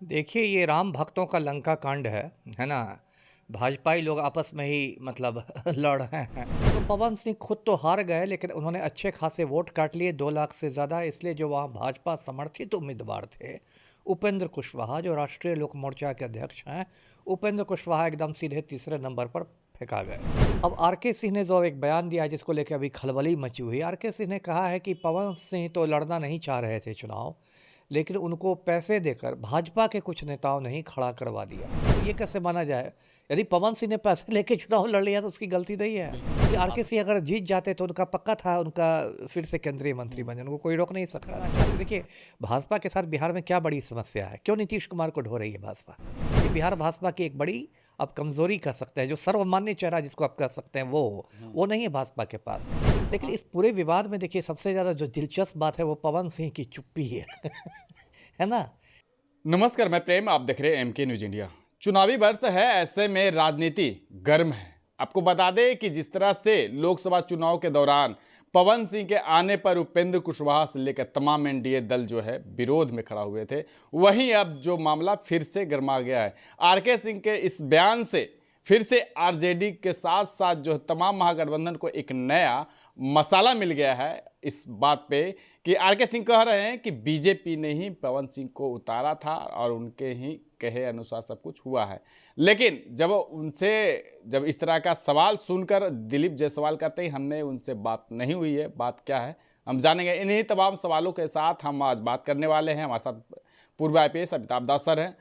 देखिए, ये राम भक्तों का लंका कांड है ना? भाजपाई लोग आपस में ही मतलब लड़ रहे हैं। तो पवन सिंह खुद तो हार गए, लेकिन उन्होंने अच्छे खासे वोट काट लिए 2 लाख से ज़्यादा, इसलिए जो वहाँ भाजपा समर्थित उम्मीदवार थे, उपेंद्र कुशवाहा जो राष्ट्रीय लोक मोर्चा के अध्यक्ष हैं, उपेंद्र कुशवाहा एकदम सीधे तीसरे नंबर पर फेंका गए। अब आरके सिंह ने जो एक बयान दिया जिसको लेकर अभी खलबली मची हुई है। आरके सिंह ने कहा है कि पवन सिंह तो लड़ना नहीं चाह रहे थे चुनाव, लेकिन उनको पैसे देकर भाजपा के कुछ नेताओं ने ही खड़ा करवा दिया। तो ये कैसे माना जाए? यदि पवन सिंह ने पैसे लेके चुनाव लड़ लिया तो उसकी गलती नहीं है, कि आप आरके सिंह अगर जीत जाते तो उनका पक्का था उनका फिर से केंद्रीय मंत्री बन जाना, उनको कोई रोक नहीं सकता। देखिए, भाजपा के साथ बिहार में क्या बड़ी समस्या है, क्यों नीतीश कुमार को ढो रही है भाजपा? ये बिहार भाजपा की एक बड़ी आप कमजोरी कह सकते हैं, जो सर्वमान्य चेहरा जिसको आप कह सकते हैं वो नहीं है भाजपा के पास। लेकिन इस पूरे विवाद में देखिए, सबसे ज़्यादा जो दिलचस्प बात है वो पवन सिंह की चुप्पी है। है ना? नमस्कार, मैं प्रेम, आप देख रहे हैं एमके न्यूज इंडिया। चुनावी वर्ष है, ऐसे में राजनीति गर्म है। आपको बता दें कि जिस तरह से लोकसभा चुनाव के दौरान पवन सिंह के आने पर उपेंद्र कुशवाहा से लेकर तमाम एनडीए दल जो है विरोध में खड़ा हुए थे, वहीं अब जो मामला फिर से गर्मा गया है। आरके सिंह के इस बयान से फिर से आरजेडी के साथ साथ जो तमाम महागठबंधन को एक नया मसाला मिल गया है इस बात पे कि आरके सिंह कह रहे हैं कि बीजेपी ने ही पवन सिंह को उतारा था और उनके ही कहे अनुसार सब कुछ हुआ है। लेकिन जब इस तरह का सवाल सुनकर दिलीप जायसवाल कहते हैं हमने उनसे बात नहीं हुई है, बात क्या है हम जानेंगे। इन्हीं तमाम सवालों के साथ हम आज बात करने वाले हैं। हमारे साथ पूर्व आईपीएस अमिताभ दास सर हैं।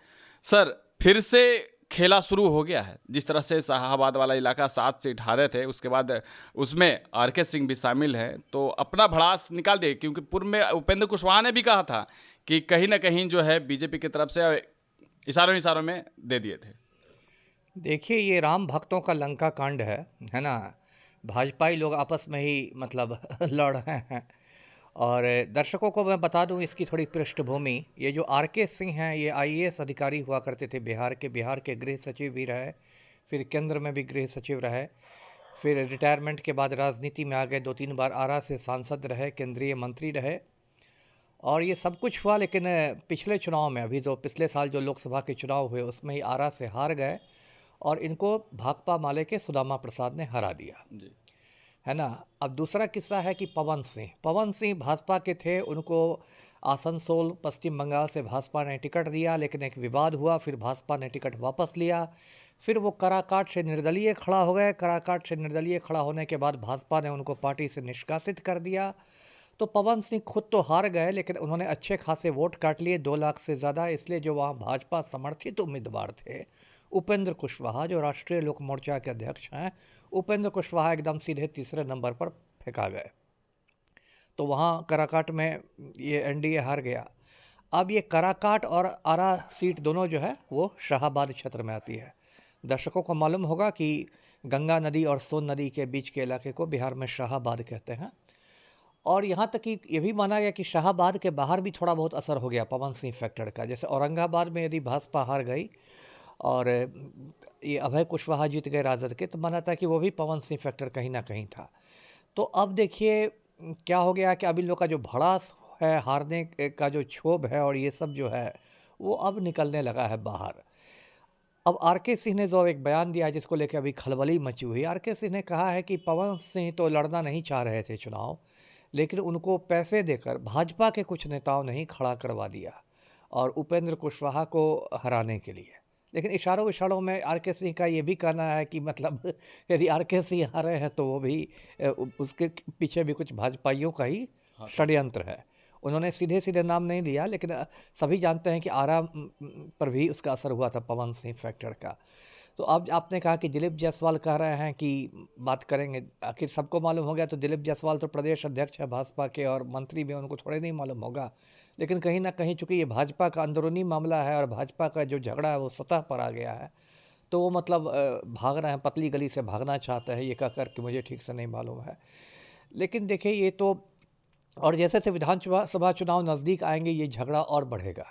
सर, फिर से खेला शुरू हो गया है। जिस तरह से शाहाबाद वाला इलाका 7 सीट हारे थे, उसके बाद उसमें आरके सिंह भी शामिल हैं, तो अपना भड़ास निकाल दिए। क्योंकि पूर्व में उपेंद्र कुशवाहा ने भी कहा था कि कहीं ना कहीं जो है बीजेपी की तरफ से इशारों इशारों में दे दिए थे। देखिए, ये राम भक्तों का लंका कांड है ना? भाजपाई लोग आपस में ही मतलब लड़ रहे हैं। और दर्शकों को मैं बता दूं इसकी थोड़ी पृष्ठभूमि। ये जो आरके सिंह हैं, ये आईएएस अधिकारी हुआ करते थे बिहार के गृह सचिव भी रहे, फिर केंद्र में भी गृह सचिव रहे, फिर रिटायरमेंट के बाद राजनीति में आ गए, 2-3 बार आरा से सांसद रहे, केंद्रीय मंत्री रहे। और ये सब कुछ हुआ, लेकिन पिछले चुनाव में, अभी तो पिछले साल जो लोकसभा के चुनाव हुए उसमें ही आरा से हार गए, और इनको भाकपा माले के सुदामा प्रसाद ने हरा दिया, जी। है ना? अब दूसरा किस्सा है कि पवन सिंह भाजपा के थे, उनको आसनसोल पश्चिम बंगाल से भाजपा ने टिकट दिया, लेकिन एक विवाद हुआ, फिर भाजपा ने टिकट वापस लिया। फिर वो कराकाट से निर्दलीय खड़ा हो गए। कराकाट से निर्दलीय खड़ा होने के बाद भाजपा ने उनको पार्टी से निष्कासित कर दिया। तो पवन सिंह खुद तो हार गए, लेकिन उन्होंने अच्छे खासे वोट काट लिए 2 लाख से ज़्यादा, इसलिए जो वहाँ भाजपा समर्थित उम्मीदवार थे, उपेंद्र कुशवाहा जो राष्ट्रीय लोक मोर्चा के अध्यक्ष हैं, उपेंद्र कुशवाहा एकदम सीधे तीसरे नंबर पर फेंका गए। तो वहाँ कराकाट में ये एनडीए हार गया। अब ये कराकाट और आरा सीट दोनों जो है वो शाहाबाद क्षेत्र में आती है। दर्शकों को मालूम होगा कि गंगा नदी और सोन नदी के बीच के इलाके को बिहार में शाहाबाद कहते हैं। और यहाँ तक कि ये भी माना गया कि शाहाबाद के बाहर भी थोड़ा बहुत असर हो गया पवन सिंह फैक्टर का। जैसे औरंगाबाद में यदि भाजपा हार गई और ये अभय कुशवाहा जीत गए राजद के, तो माना था कि वो भी पवन सिंह फैक्टर कहीं ना कहीं था। तो अब देखिए क्या हो गया कि अब इन लोग का जो भड़ास है, हारने का जो क्षोभ है और ये सब जो है, वो अब निकलने लगा है बाहर। अब आरके सिंह ने जो एक बयान दिया है जिसको लेकर अभी खलबली मची हुई है। आरके सिंह ने कहा है कि पवन सिंह तो लड़ना नहीं चाह रहे थे चुनाव, लेकिन उनको पैसे देकर भाजपा के कुछ नेताओं ने ही खड़ा करवा दिया, और उपेंद्र कुशवाहा को हराने के लिए। लेकिन इशारों इशारों में आरके सिंह का ये भी कहना है कि मतलब यदि आरके सिंह हारे हैं तो वो भी उसके पीछे भी कुछ भाजपाइयों का ही हाँ। षड्यंत्र है। उन्होंने सीधे सीधे नाम नहीं दिया, लेकिन सभी जानते हैं कि आरा पर भी उसका असर हुआ था पवन सिंह फैक्टर का। तो अब आपने कहा कि दिलीप जायसवाल कह रहे हैं कि बात करेंगे। आखिर सबको मालूम हो गया, तो दिलीप जायसवाल तो प्रदेश अध्यक्ष है भाजपा के और मंत्री भी, उनको थोड़े नहीं मालूम होगा। लेकिन कहीं ना कहीं चूंकि ये भाजपा का अंदरूनी मामला है और भाजपा का जो झगड़ा है वो सतह पर आ गया है, तो वो मतलब भाग रहे हैं, पतली गली से भागना चाहते हैं ये कहकर कि मुझे ठीक से नहीं मालूम है। लेकिन देखिए ये तो, और जैसे जैसे विधानसभा चुनाव नज़दीक आएंगे ये झगड़ा और बढ़ेगा,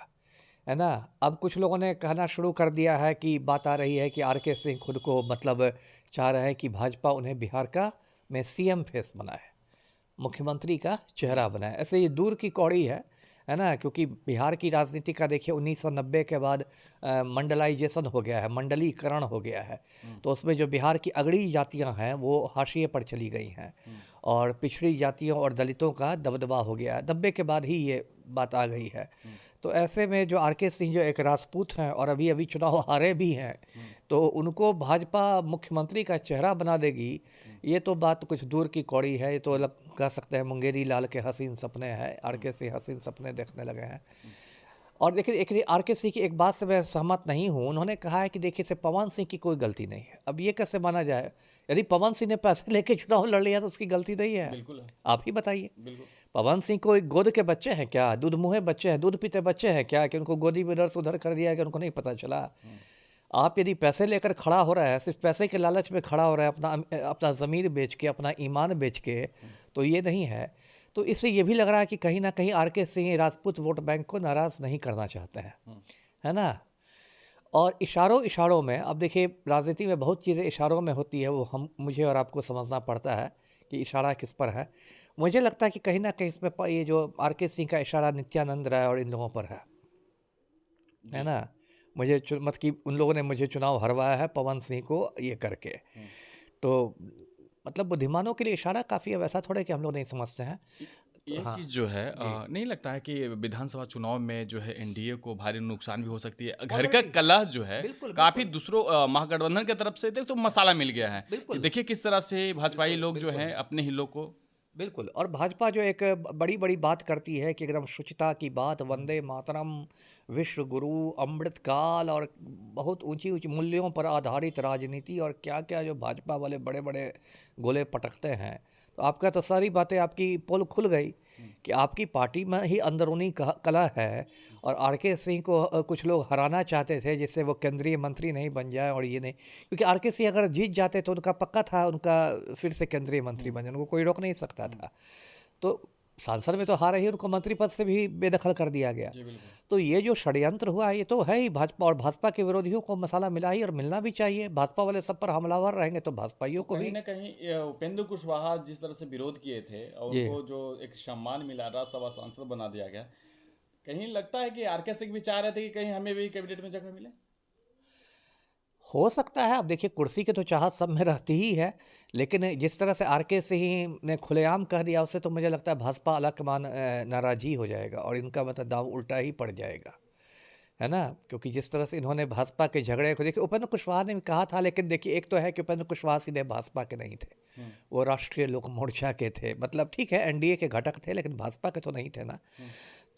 है ना? अब कुछ लोगों ने कहना शुरू कर दिया है कि बात आ रही है कि आरके सिंह खुद को मतलब चाह रहे हैं कि भाजपा उन्हें बिहार का में सीएम फेस बनाए, मुख्यमंत्री का चेहरा बनाए। ऐसे ये दूर की कौड़ी है, है ना? क्योंकि बिहार की राजनीति का देखिए 1990 के बाद मंडलाइजेशन हो गया है, मंडलीकरण हो गया है। तो उसमें जो बिहार की अगड़ी जातियाँ हैं वो हाशिए पर चली गई हैं और पिछड़ी जातियों और दलितों का दबदबा हो गया है। 90 के बाद ही ये बात आ गई है। तो ऐसे में जो आर के सिंह जो एक राजपूत हैं और अभी चुनाव हारे भी हैं, तो उनको भाजपा मुख्यमंत्री का चेहरा बना देगी, ये तो बात कुछ दूर की कौड़ी है। ये तो कह सकते हैं मुंगेरी लाल के हसीन सपने हैं, आर के सिंह हसीन सपने देखने लगे हैं। और देखिए एक आर के सिंह की एक बात से मैं सहमत नहीं हूँ। उन्होंने कहा है कि देखिए से पवन सिंह की कोई गलती नहीं है। अब ये कैसे माना जाए? यदि पवन सिंह ने पैसे लेके चुनाव लड़ लिया तो उसकी गलती नहीं है। बिल्कुल है। आप ही बताइए। बिल्कुल। पवन सिंह कोई गोद के बच्चे हैं क्या? दूध मुँहे बच्चे हैं, दूध पीते बच्चे हैं क्या कि उनको गोदी में इधर से उधर कर दिया कि उनको नहीं पता चला? आप यदि पैसे लेकर खड़ा हो रहा है, सिर्फ पैसे के लालच में खड़ा हो रहा है, अपना ज़मीर बेच के, अपना ईमान बेच के, तो ये नहीं है। तो इससे ये भी लग रहा है कि कहीं न कहीं आर के सिंह राजपूत वोट बैंक को नाराज़ नहीं करना चाहते हैं, है ना? और इशारों में अब देखिए राजनीति में बहुत चीज़ें इशारों में होती है, वो मुझे और आपको समझना पड़ता है कि इशारा किस पर है। मुझे लगता है कि कहीं न कहीं इसमें ये जो आर के सिंह का इशारा नित्यानंद राय और इन लोगों पर है ना? मुझे मत कि उन लोगों ने मुझे चुनाव हरवाया है पवन सिंह को ये करके। तो मतलब बुद्धिमानों के लिए इशारा काफ़ी है, वैसा थोड़ा कि हम लोग नहीं समझते हैं। ये हाँ, चीज़ जो है नहीं लगता है कि विधानसभा चुनाव में जो है एनडीए को भारी नुकसान भी हो सकती है? घर का ऑलरेडी कलह जो है बिल्कुल, काफ़ी बिल्कुल, दूसरों महागठबंधन की तरफ से देख तो मसाला मिल गया है कि बिल्कुल, देखिए किस तरह से भाजपाई बिल्कुल, लोग जो बिल्कुल। हैं अपने हिलों को बिल्कुल और भाजपा जो एक बड़ी-बड़ी बात करती है कि एकदम शुचिता की बात, वंदे मातरम, विश्व गुरु, अमृतकाल और बहुत ऊँची-ऊँची मूल्यों पर आधारित राजनीति और क्या-क्या जो भाजपा वाले बड़े-बड़े गोले पटकते हैं। तो आपका तो सारी बातें आपकी पोल खुल गई कि आपकी पार्टी में ही अंदरूनी कलह है और आर के सिंह को कुछ लोग हराना चाहते थे जिससे वो केंद्रीय मंत्री नहीं बन जाए और ये नहीं क्योंकि आर के सिंह अगर जीत जाते तो उनका पक्का था उनका फिर से केंद्रीय मंत्री बन जाए, उनको कोई रोक नहीं सकता था। तो सांसद में तो हारे ही, उनको मंत्री पद से भी बेदखल कर दिया गया। जी बिल्कुल। तो ये जो षड्यंत्र हुआ ये तो है ही भाजपा और भाजपा के विरोधियों को मसाला मिला ही और मिलना भी चाहिए। भाजपा वाले सब पर हमलावर रहेंगे तो भाजपाइयों तो को कहीं भी न कहीं उपेंद्र कुशवाहा जिस तरह से विरोध किए थे और जी उनको जो एक सम्मान मिला, राज्यसभा सांसद बना दिया गया, कहीं लगता है कि आर.के. सिंह भी चाह रहे थे कि कहीं हमें भी कैबिनेट में जगह मिले? हो सकता है। अब देखिए कुर्सी की तो चाहत सब में रहती ही है, लेकिन जिस तरह से आर के सिंह ने खुलेआम कह दिया उससे तो मुझे लगता है भाजपा अलकमान नाराज ही हो जाएगा और इनका मतलब दांव उल्टा ही पड़ जाएगा, है ना? क्योंकि जिस तरह से इन्होंने भाजपा के झगड़े को देखिए उपेंद्र कुशवाहा ने भी कहा था, लेकिन देखिए एक तो है कि उपेंद्र कुशवाहा सीधे भाजपा के नहीं थे, वो राष्ट्रीय लोक मोर्चा के थे। मतलब ठीक है एनडीए के घटक थे लेकिन भाजपा के तो नहीं थे ना।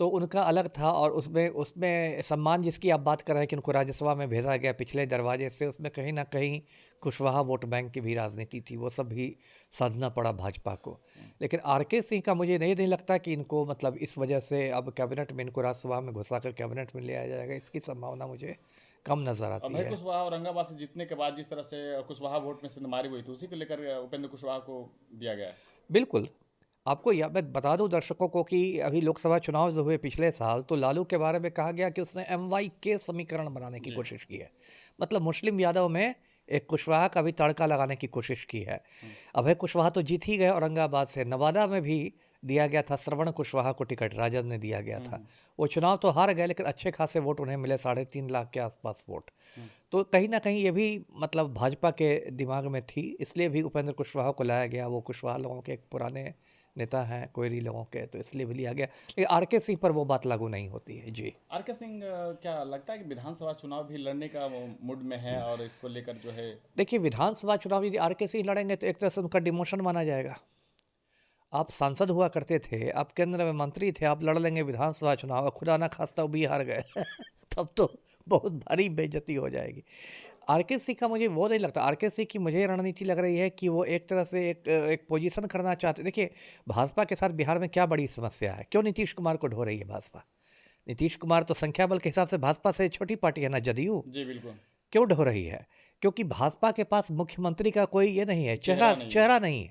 तो उनका अलग था और उसमें उसमें सम्मान जिसकी आप बात कर रहे हैं कि उनको राज्यसभा में भेजा गया पिछले दरवाजे से, उसमें कहीं न कहीं कुशवाहा वोट बैंक की भी राजनीति थी, वो सब भी साधना पड़ा भाजपा को। लेकिन आर के सिंह का मुझे नहीं लगता कि इनको मतलब इस वजह से अब कैबिनेट में इनको राज्यसभा में घुसाकर कैबिनेट में ले आया जाएगा, इसकी संभावना मुझे कम नज़र आती अभय है। कुशवाहा औरंगाबाद से जीतने के बाद जिस तरह से कुशवाहा वोट में से मारी हुई थी, उसी को लेकर उपेंद्र कुशवाहा को दिया गया है। बिल्कुल। आपको मैं बता दूं दर्शकों को कि अभी लोकसभा चुनाव जो हुए पिछले साल तो लालू के बारे में कहा गया कि उसने MYK समीकरण बनाने की जी। कोशिश की है। मतलब मुस्लिम यादव में एक कुशवाहा का भी तड़का लगाने की कोशिश की है। अभय कुशवाहा तो जीत ही गए औरंगाबाद से। नवादा में भी दिया गया था श्रवण कुशवाहा को टिकट, राजद ने दिया गया था। वो चुनाव तो हार गए लेकिन अच्छे खासे वोट उन्हें मिले, 3.5 लाख के आसपास वोट। तो कहीं ना कहीं ये भी मतलब भाजपा के दिमाग में थी, इसलिए भी उपेंद्र कुशवाहा को लाया गया। वो कुशवाहा लोगों के एक पुराने नेता हैं, कोयरी लोगों के, तो इसलिए भी लिया गया। लेकिन आर के सिंह पर वो बात लागू नहीं होती है जी। आर.के. सिंह क्या लगता है कि विधानसभा चुनाव भी लड़ने का वो मूड में है और इसको लेकर जो है देखिए विधानसभा चुनाव यदि आर के सिंह लड़ेंगे तो एक तरह से उनका डिमोशन माना जाएगा। आप सांसद हुआ करते थे, आप केंद्र में मंत्री थे, आप लड़ लेंगे विधानसभा चुनाव, खुदा ना खास्ता वो भी हार गए तब तो बहुत भारी बेइज्जती हो जाएगी। आर के सिंह का मुझे वो नहीं लगता। आर के सिंह की मुझे रणनीति लग रही है कि वो एक तरह से एक पोजीशन करना चाहते। देखिए भाजपा के साथ बिहार में क्या बड़ी समस्या है, क्यों नीतीश कुमार को ढो रही है भाजपा? नीतीश कुमार तो संख्या बल के हिसाब से भाजपा से छोटी पार्टी है ना, जदयू। जी बिल्कुल क्यों ढो रही है? क्योंकि भाजपा के पास मुख्यमंत्री का कोई ये नहीं है, चेहरा नहीं है। चेहरा नहीं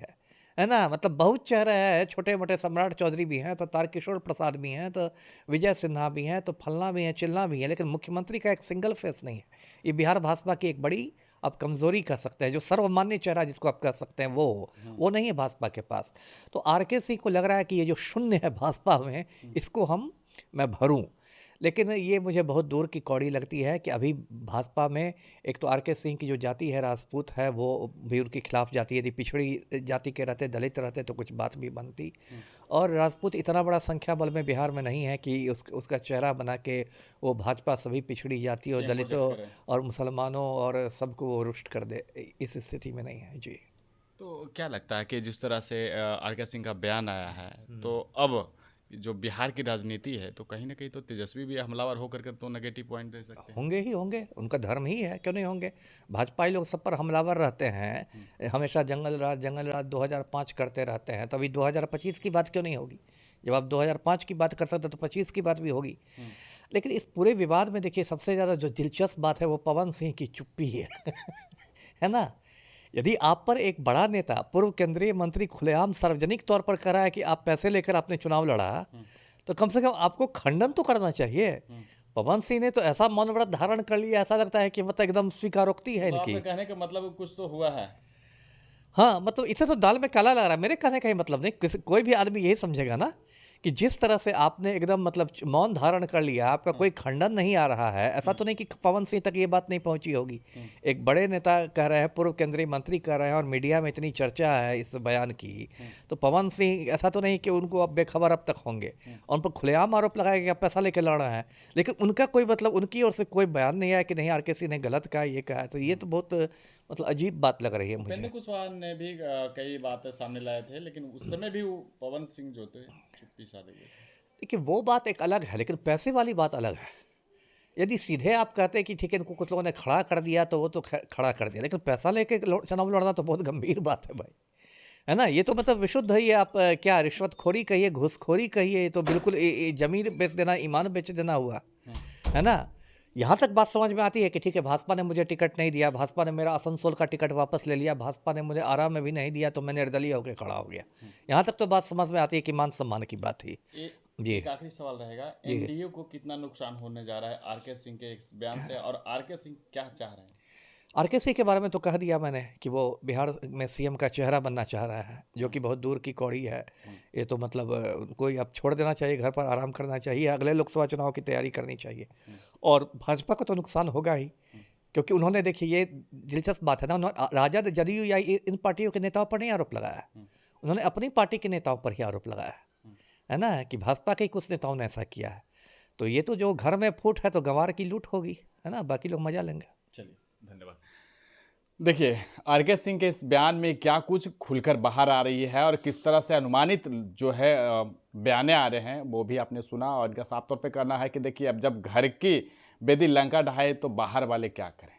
है ना? मतलब बहुत चेहरे हैं, छोटे-मोटे सम्राट चौधरी भी हैं, तो तारकिशोर प्रसाद भी हैं, तो विजय सिन्हा भी हैं, तो फलना भी हैं, चिलना भी है, लेकिन मुख्यमंत्री का एक सिंगल फेस नहीं है। ये बिहार भाजपा की एक बड़ी आप कमज़ोरी कह सकते हैं, जो सर्वमान्य चेहरा जिसको आप कह सकते हैं वो नहीं है भाजपा के पास। तो आर के सिंह को लग रहा है कि ये जो शून्य है भाजपा में, इसको हम मैं भरूँ। लेकिन ये मुझे बहुत दूर की कौड़ी लगती है कि अभी भाजपा में एक तो आर.के. सिंह की जो जाति है, राजपूत है, वो भी उनके खिलाफ जाती है। यदि पिछड़ी जाति के रहते, दलित रहते तो कुछ बात भी बनती। और राजपूत इतना बड़ा संख्या बल में बिहार में नहीं है कि उसका चेहरा बना के वो भाजपा सभी पिछड़ी जाति और सीएम प्रोजेक्ट दलितों करें। और मुसलमानों और सबको वो रुष्ट कर दे। इस स्थिति में नहीं है। जी। तो क्या लगता है कि जिस तरह से आर.के. सिंह का बयान आया है, हुँ। तो अब जो बिहार की राजनीति है, तो कहीं न कहीं तो तेजस्वी भी हमलावर होकर के तो नेगेटिव पॉइंट दे सकते हैं। होंगे ही होंगे, उनका धर्म ही है, क्यों नहीं होंगे? भाजपाई लोग सब पर हमलावर रहते हैं, हमेशा जंगल राज 2005 करते रहते हैं, तो अभी 2025 की बात क्यों नहीं होगी? जब आप 2005 की बात कर सकते हैं, तो 25 की बात भी होगी। लेकिन इस पूरे विवाद में देखिए सबसे ज़्यादा जो दिलचस्प बात है वो पवन सिंह की चुप्पी है। है ना? यदि आप पर एक बड़ा नेता, पूर्व केंद्रीय मंत्री खुलेआम सार्वजनिक तौर पर कह रहा है कि आप पैसे लेकर आपने चुनाव लड़ा, तो कम से कम आपको खंडन तो करना चाहिए। पवन सिंह ने तो ऐसा मौन व्रत धारण कर लिया, ऐसा लगता है कि मतलब एकदम स्वीकारोक्ति है तो इनकी। आपके कहने का मतलब कुछ तो हुआ है। हाँ, मतलब इससे तो दाल में काला लग रहा है। मेरे कहने का ये मतलब नहीं, किसी कोई भी आदमी यही समझेगा ना कि जिस तरह से आपने एकदम मतलब मौन धारण कर लिया, आपका कोई खंडन नहीं आ रहा है। ऐसा तो नहीं कि पवन सिंह तक ये बात नहीं पहुंची होगी। एक बड़े नेता कह रहे हैं, पूर्व केंद्रीय मंत्री कह रहे हैं और मीडिया में इतनी चर्चा है इस बयान की, तो पवन सिंह ऐसा तो नहीं कि उनको अब बेखबर अब तक होंगे। और उन पर खुलेआम आरोप लगाया कि आप पैसा लेके लड़ रहे हैं, लेकिन उनका कोई मतलब उनकी ओर से कोई बयान नहीं आया कि नहीं आर.के. सिंह ने गलत कहा, ये कहा है। तो ये तो बहुत मतलब अजीब बात लग रही है उपेंद्र मुझे। कुशवाहा ने भी कई बातें सामने लाए थे, लेकिन उस समय भी वो पवन सिंह जो थे चुप्पी साधे हुए थे। देखिए वो बात एक अलग है, लेकिन पैसे वाली बात अलग है। यदि सीधे आप कहते हैं कि ठीक है इनको कुछ लोगों ने खड़ा कर दिया, तो वो तो खड़ा कर दिया, लेकिन पैसा लेके चुनाव लड़ना तो बहुत गंभीर बात है भाई। है ना? ये तो मतलब विशुद्ध ही आप क्या रिश्वतखोरी कहिए, घूसखोरी कहिए, ये तो बिल्कुल जमीन बेच देना, ईमान बेच देना हुआ। है ना? यहाँ तक बात समझ में आती है कि ठीक है भाजपा ने मुझे टिकट नहीं दिया, भाजपा ने मेरा आसनसोल का टिकट वापस ले लिया, भाजपा ने मुझे आरा में भी नहीं दिया, तो मैं निर्दलीय होकर खड़ा हो गया। यहाँ तक तो बात समझ में आती है कि मान सम्मान की बात थी। ए- जी। एक आखिरी सवाल रहेगा, जी। एनडीए को कितना नुकसान होने जा रहा है आर.के. सिंह के इस बयान से, और आर.के. सिंह क्या चाह रहे हैं? आर.के. सिंह के बारे में तो कह दिया मैंने कि वो बिहार में सीएम का चेहरा बनना चाह रहा है, जो कि बहुत दूर की कौड़ी है। ये तो मतलब उनको ही अब छोड़ देना चाहिए, घर पर आराम करना चाहिए, अगले लोकसभा चुनाव की तैयारी करनी चाहिए। और भाजपा को तो नुकसान होगा ही, क्योंकि उन्होंने देखिए ये दिलचस्प बात है ना, उन्होंने राजद, जदयू या इन पार्टियों के नेताओं पर नहीं आरोप लगाया है, उन्होंने अपनी पार्टी के नेताओं पर ही आरोप लगाया है ना, कि भाजपा के ही कुछ नेताओं ने ऐसा किया है। तो ये तो जो घर में फूट है तो गंवार की लूट होगी, है ना, बाकी लोग मजा लेंगे। चलिए, धन्यवाद। देखिए, आर.के. सिंह के इस बयान में क्या कुछ खुलकर बाहर आ रही है और किस तरह से अनुमानित जो है बयाने आ रहे हैं, वो भी आपने सुना। और इनका साफ तौर पे कहना है कि देखिए, अब जब घर की बेदी लंका ढाए तो बाहर वाले क्या करें।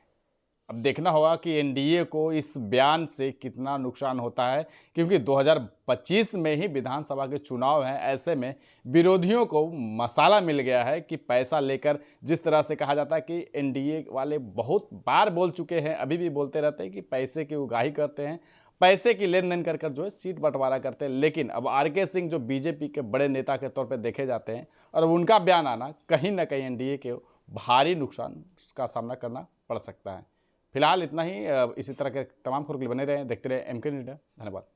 अब देखना होगा कि एनडीए को इस बयान से कितना नुकसान होता है, क्योंकि 2025 में ही विधानसभा के चुनाव हैं। ऐसे में विरोधियों को मसाला मिल गया है कि पैसा लेकर, जिस तरह से कहा जाता है कि एनडीए वाले बहुत बार बोल चुके हैं, अभी भी बोलते रहते हैं कि पैसे की उगाही करते हैं, पैसे की लेन देन कर जो है सीट बंटवारा करते हैं। लेकिन अब आर.के. सिंह जो बीजेपी के बड़े नेता के तौर पर देखे जाते हैं, और उनका बयान आना कहीं ना कहीं एनडीए के भारी नुकसान का सामना करना पड़ सकता है। फिलहाल इतना ही। इसी तरह के तमाम खबरों के लिए बने रहें, देखते रहे एमके न्यूज़ इंडिया। धन्यवाद।